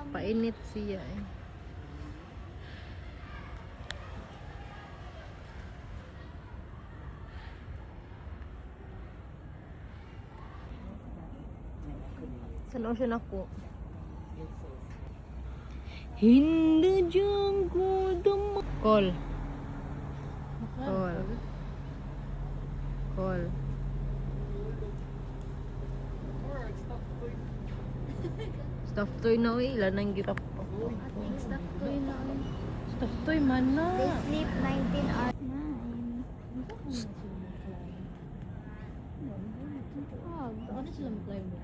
Painit siya eh. Sa lotion ako. Hindi dyan ko dama. Call. Call. Call. Stuff toy na eh. Ilan ang girap pa. Stuff toy na. Stuff toy man na. They sleep 19 hours. 9. Ano sila mag-live mo?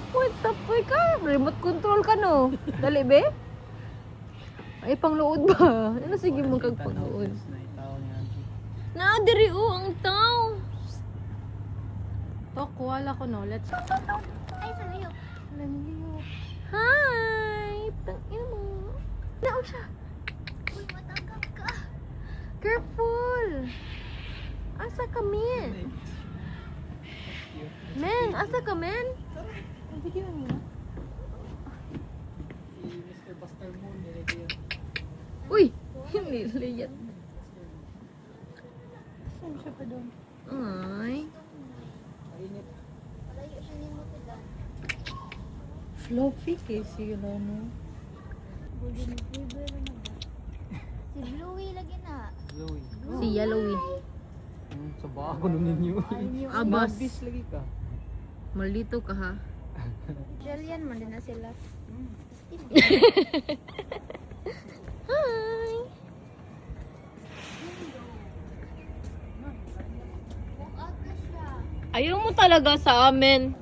Wait, stuff toy ka. Remote control ka no. Dali be. Ay, pangluod ba? Ano sige mong kagpangluod? Diri ang tao. Tok, wala ko no. Let's... Ay, saliyok. Hi! Tangin mo. Nao siya. Uy, matangkap ka. Careful! Asa ka, men? Men, asa ka, men? Video mo na. Mr. Buster Moon, nilagyan. Uy! Hindi liyat. Saan siya pa doon? Ay. Mainit. Malayo siya ni mo tigan. Fluffy kasi yun ano. Golden Retriever na ba? Si Bluey lagi na. Louie. Si Yellowy. Sa bago nung ninyo. Abas. Mabis lagi ka. Maldito ka ha. Jillian man din na sila. Hi! Walk out na siya. Ayaw mo talaga sa amin.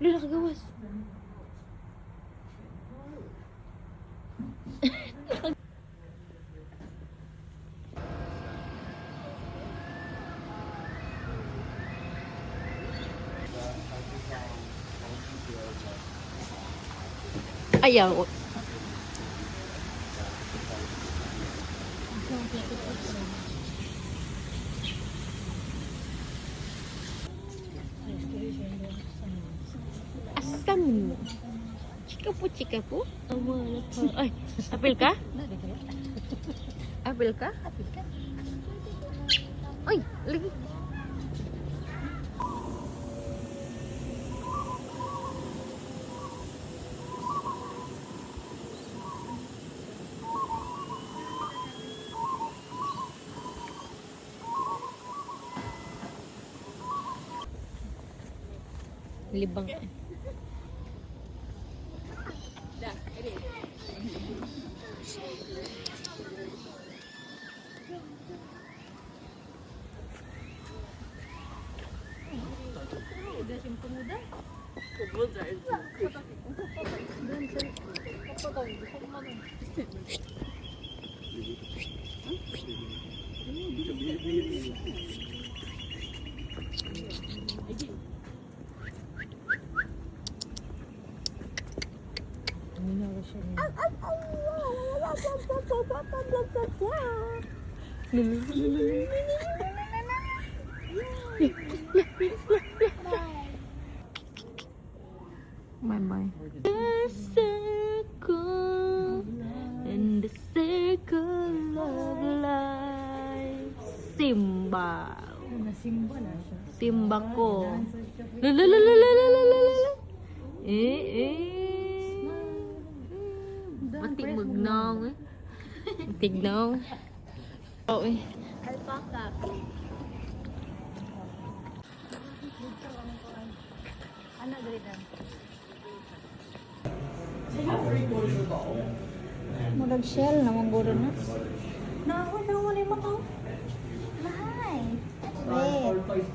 Lula kagawas. Ayaw. Asam mo. Chika po. Ay, apil ka? Apil ka? Ay, lagi. Libang. Bye-bye. The circle and the circle of life. Simba. Nasimba na siya. Simba ko. Lalalalalalalalalala. Mati magnang eh. Tignaw. Oo eh. Alpaca. Ano grade na? Murag shell na mong guro na. Naaway na wala yung makaw. Mahay. Wait.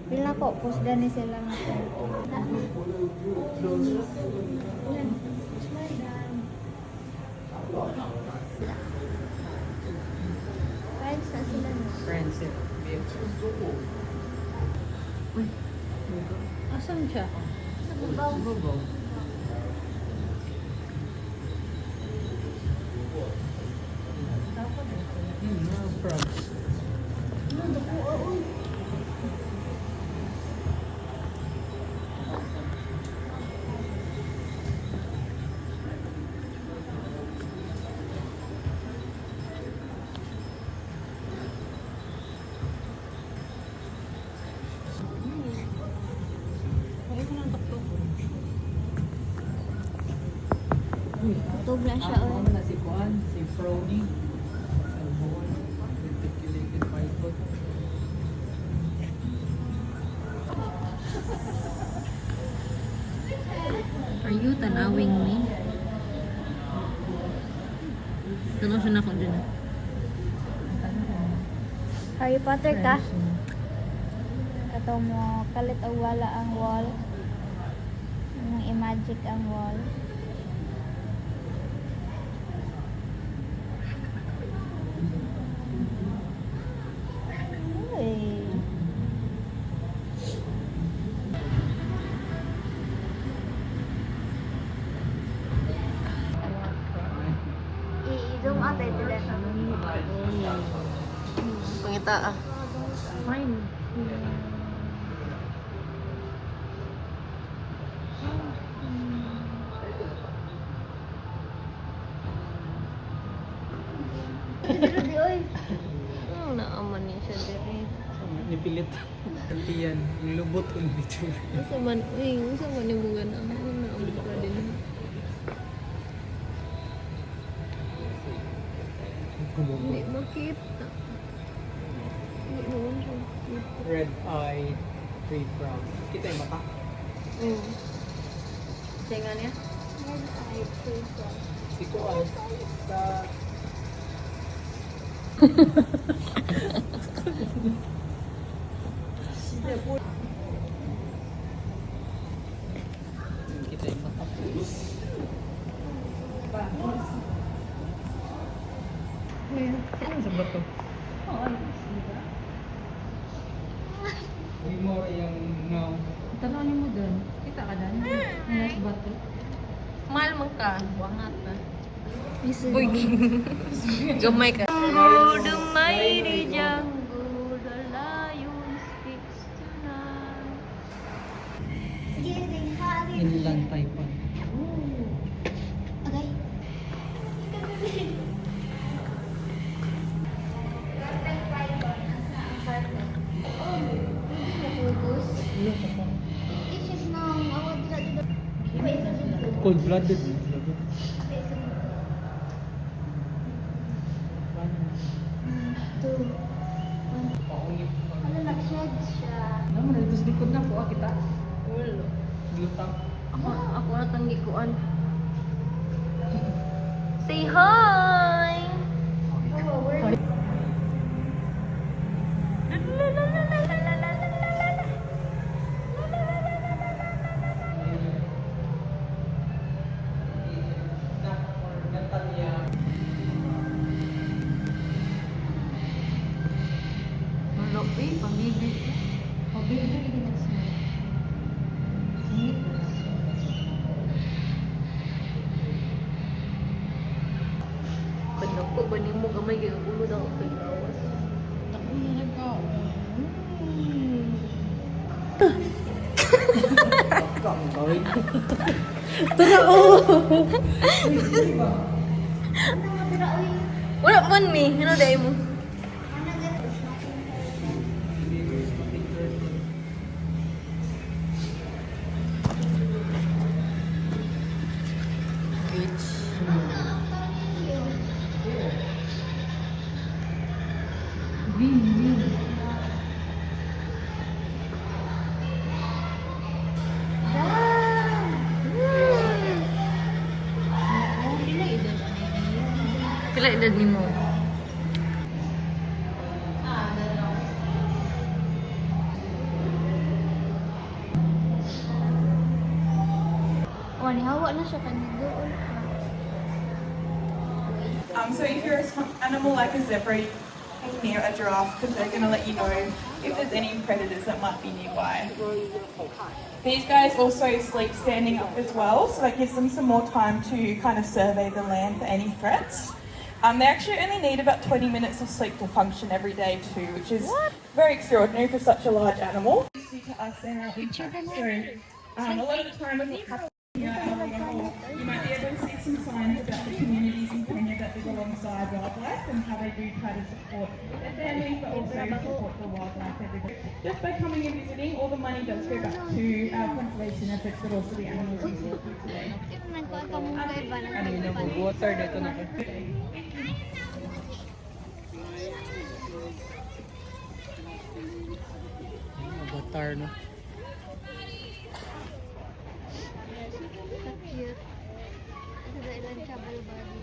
Pila ko, post gani sila na ko. Friends na sila na. Friends eh. Uy. Asan siya? Sa babaw. Babaw. Frogs. Tug na siya. Ano na si Juan? Si Frony. Salmon. Reticulated bipod. Are you tanawing me? Tanaw siya na ako dyan. Harry Potter ka? Kato mo, kalit o wala ang wall. Yung i-magic ang wall. Uy. I-zoom out ito lang. Pangita ah. Fine. Hindi, oy. Ano naaman niya siya dire? Nipilit. Kantiyan. Yung lubot ko dito. Asa man, uy, asa man yung mga na? Ano naaman ka din? Hindi makita. Hindi naman siya makita. Red eye. Tree frog. Kita yung mata. Oo. Siya nga niya? Si Kuan. Sa... Kita yung mata. Ano sa bato? Hindi mo yung no. Tanongin mo doon. Kita ka doon. Nasa bato. Mahal man ka. Wangat na. Uy. Gamay ka. Jungle, the mighty jungle, the lion speaks tonight. Sige, tinghalin. Inland Taipan. Okay. Cold-blooded. Ano nag-shed siya? Naman, ito sa likod na po. Kita. Ulo. Glutang. Ako na tanggikuan. Say hi! Oh, we're Malopi, pamibig. Pabili na din ang smell. Ingit na lang. Kanako ba ni mo gamay kay ulo daw kay lawas. Ako na nagkao. Kang gawin. Wala man ni, ano dai mo? Bitch. Pila edad ni mo? Oh, nihawa na siya kanina. So if you're an animal like a zebra, you can near a giraffe because they're going to let you know if there's any predators that might be nearby. These guys also sleep standing up as well, so that gives them some more time to kind of survey the land for any threats. They actually only need about 20 minutes of sleep to function every day too, which is very extraordinary for such a large animal. To us and our impact. So a lot of the time with what's happening here at Albany, you might be able to see some signs about the communities in Kenya that live alongside wildlife and how they do try to support their families but also support the wildlife everywhere. Just by coming and visiting, all the money does go back to our conservation efforts but also the animals we see today. Nagkuhan ka mong kay ba? Ano yun ako? Water dito na ko. Avatar no. Cute. Ito ba ilan siya balbali?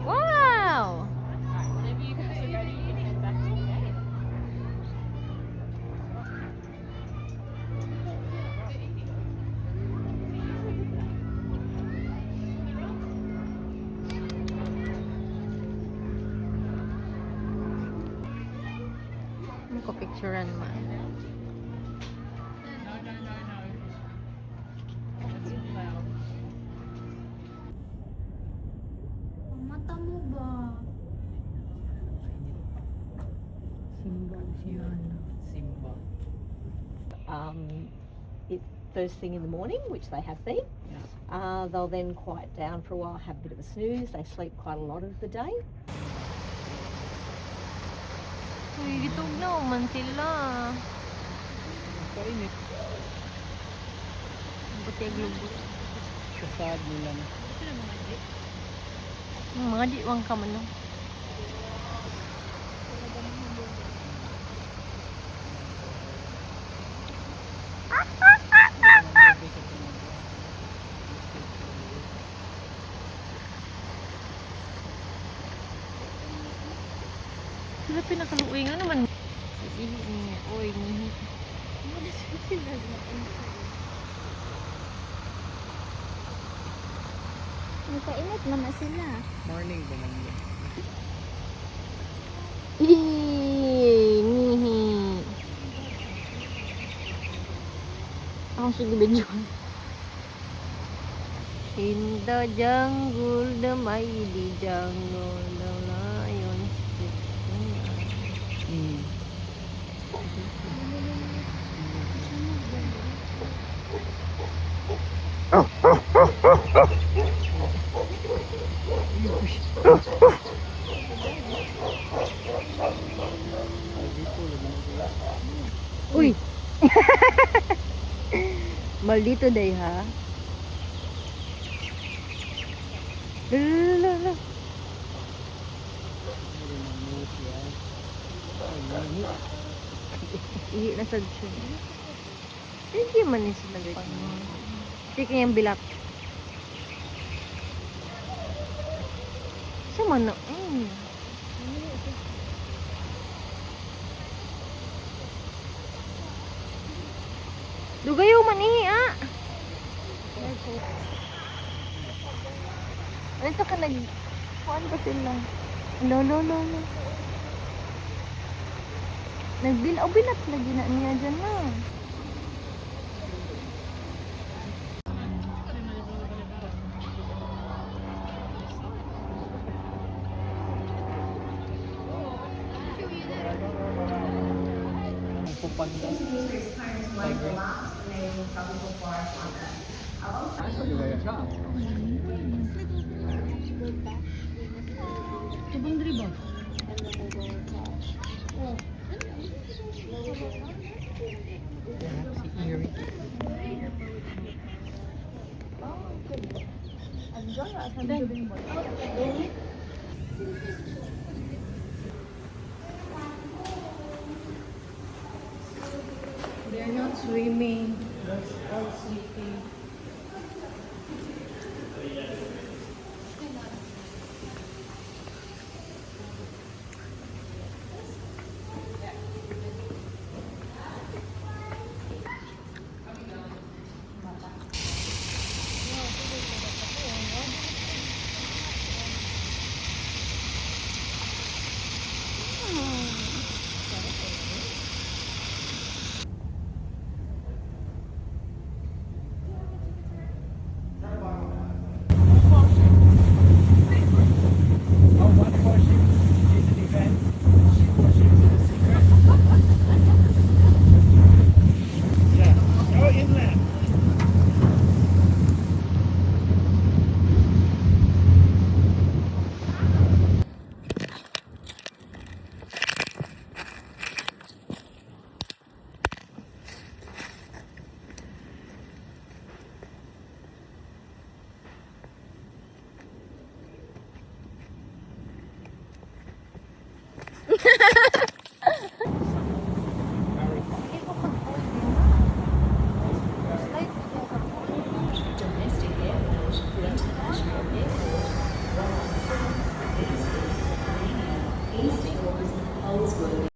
Wow! Picturean man. Ang mata mo ba? Simba siya. Simba. First thing in the morning, which they have been. They'll then quiet down for a while, have a bit of a snooze. They sleep quite a lot of the day. Uy, gitog na man sila. Kainit. Buti aglubo. Kasad nila na. Mga diwang ka man no. Sila pinakaluwi nga naman. Ihi niya. Uy, nihi. Nagpainit man na sila. Morning ba man yun? Nihi. Ako sige video. In the jungle, the mighty jungle, the lion sleeps tonight. Uy! Maldito day ha. Lala. Ihi na sa siya. Hindi man ni sila ganyan. Hindi kanyang bilak. Sama na. Dugayo man ihi ah. Ano ito ka nag... Kuhaan ba sila? Lo. Nagbilaw binat lagi na niya dyan na. Pupanda. Tiger. Asa juga siya? Subang diri ba? Si Erie. They are not swimming. All sleeping. Oh, one portion is an event, two portions is a secret. Yeah, go inland. Domestic airport, international airport, East Hills, Holsworthy.